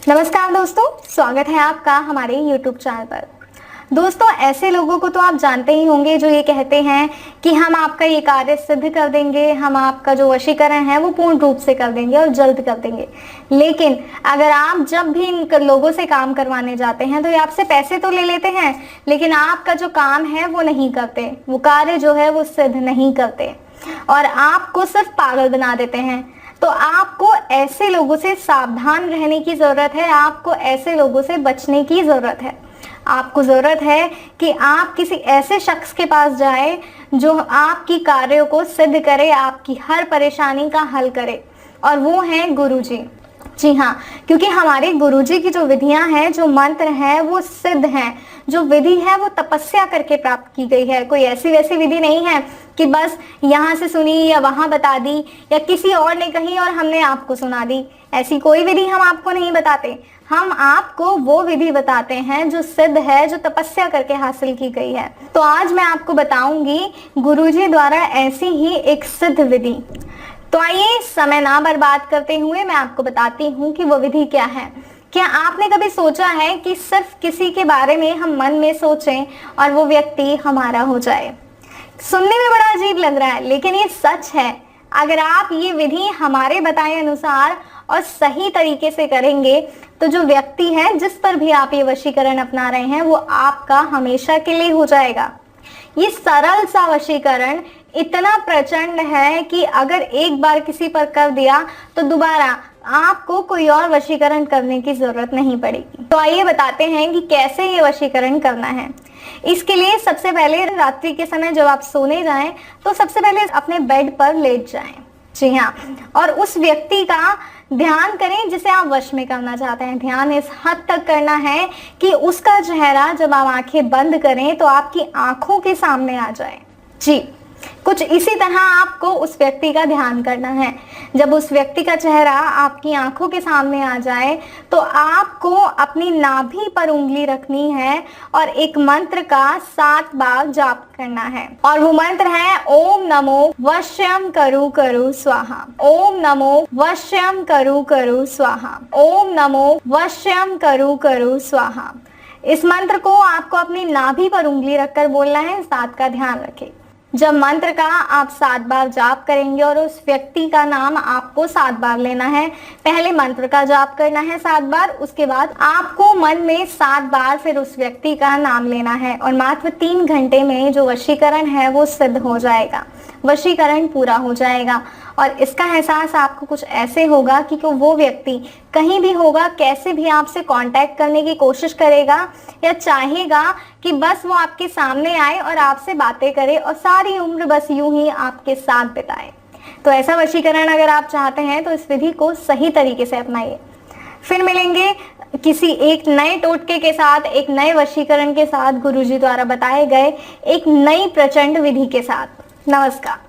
नमस्कार दोस्तों, स्वागत है आपका हमारे YouTube चैनल पर। दोस्तों, ऐसे लोगों को तो आप जानते ही होंगे जो ये कहते हैं कि हम आपका ये कार्य सिद्ध कर देंगे, हम आपका जो वशीकरण है वो पूर्ण रूप से कर देंगे और जल्द कर देंगे। लेकिन अगर आप जब भी इन लोगों से काम करवाने जाते हैं तो ये आपसे पैसे तो ले लेते हैं, लेकिन आपका जो काम है वो नहीं करते, वो कार्य जो है वो सिद्ध नहीं करते और आपको सिर्फ पागल बना देते हैं। तो आपको ऐसे लोगों से सावधान रहने की ज़रूरत है, आपको ऐसे लोगों से बचने की ज़रूरत है। आपको ज़रूरत है कि आप किसी ऐसे शख्स के पास जाए जो आपकी कार्यों को सिद्ध करे, आपकी हर परेशानी का हल करे, और वो हैं गुरुजी। जी हाँ, क्योंकि हमारे गुरुजी की जो विधियां हैं, जो मंत्र हैं, वो सिद्ध हैं। जो विधि है वो तपस्या करके प्राप्त की गई है। कोई ऐसी वैसी विधि नहीं है कि बस यहाँ से सुनी या वहाँ बता दी या किसी और ने कही और हमने आपको सुना दी। ऐसी कोई विधि हम आपको नहीं बताते। हम आपको वो विधि बताते हैं जो सिद्ध है, जो तपस्या करके हासिल की गई है। तो आज मैं आपको बताऊंगी गुरुजी द्वारा ऐसी ही एक सिद्ध विधि। तो आइए समय ना बर्बाद करते हुए मैं आपको बताती हूँ कि वो विधि क्या है। क्या आपने कभी सोचा है कि सिर्फ किसी के बारे में हम मन में सोचें और वो व्यक्ति हमारा हो जाए? सुनने में बड़ा अजीब लग रहा है, लेकिन ये सच है। अगर आप ये विधि हमारे बताए अनुसार और सही तरीके से करेंगे तो जो व्यक्ति है जिस पर भी आप ये वशीकरण अपना रहे हैं वो आपका हमेशा के लिए हो जाएगा। ये सरल सा वशीकरण इतना प्रचंड है कि अगर एक बार किसी पर कर दिया तो दोबारा आपको कोई और वशीकरण करने की जरूरत नहीं पड़ेगी। तो आइए बताते हैं कि कैसे ये वशीकरण करना है। इसके लिए सबसे पहले रात्रि के समय जब आप सोने जाएं तो सबसे पहले अपने बेड पर लेट जाएं। जी हाँ, और उस व्यक्ति का ध्यान करें जिसे आप वश में करना चाहते हैं। ध्यान इस हद तक करना है कि उसका चेहरा जब आप आंखें बंद करें तो आपकी आंखों के सामने आ जाए। जी, कुछ इसी तरह आपको उस व्यक्ति का ध्यान करना है। जब उस व्यक्ति का चेहरा आपकी आंखों के सामने आ जाए तो आपको अपनी नाभि पर उंगली रखनी है और एक मंत्र का 7 बार जाप करना है। और वो मंत्र है ओम नमो वश्यम करु करु स्वाहा। ओम नमो वश्यम करु करु स्वाहा। ओम नमो वश्यम करु करु स्वाहा। इस मंत्र को आपको अपनी नाभि पर उंगली रखकर बोलना है। 7 का ध्यान रखें। जब मंत्र का आप 7 बार जाप करेंगे और उस व्यक्ति का नाम आपको 7 बार लेना है। पहले मंत्र का जाप करना है 7 बार, उसके बाद आपको मन में 7 बार फिर उस व्यक्ति का नाम लेना है और मात्र 3 घंटे में जो वशीकरण है वो सिद्ध हो जाएगा, वशीकरण पूरा हो जाएगा। और इसका एहसास आपको कुछ ऐसे होगा कि वो व्यक्ति कहीं भी होगा, कैसे भी आपसे कांटेक्ट करने की कोशिश करेगा या चाहेगा कि बस वो आपके सामने आए और आपसे बातें करे और सारी उम्र बस यूं ही आपके साथ बिताए। तो ऐसा वशीकरण अगर आप चाहते हैं तो इस विधि को सही तरीके से अपनाइए। फिर मिलेंगे किसी एक नए टोटके के साथ, एक नए वशीकरण के साथ, गुरुजी द्वारा बताए गए एक नई प्रचंड विधि के साथ। नमस्कार।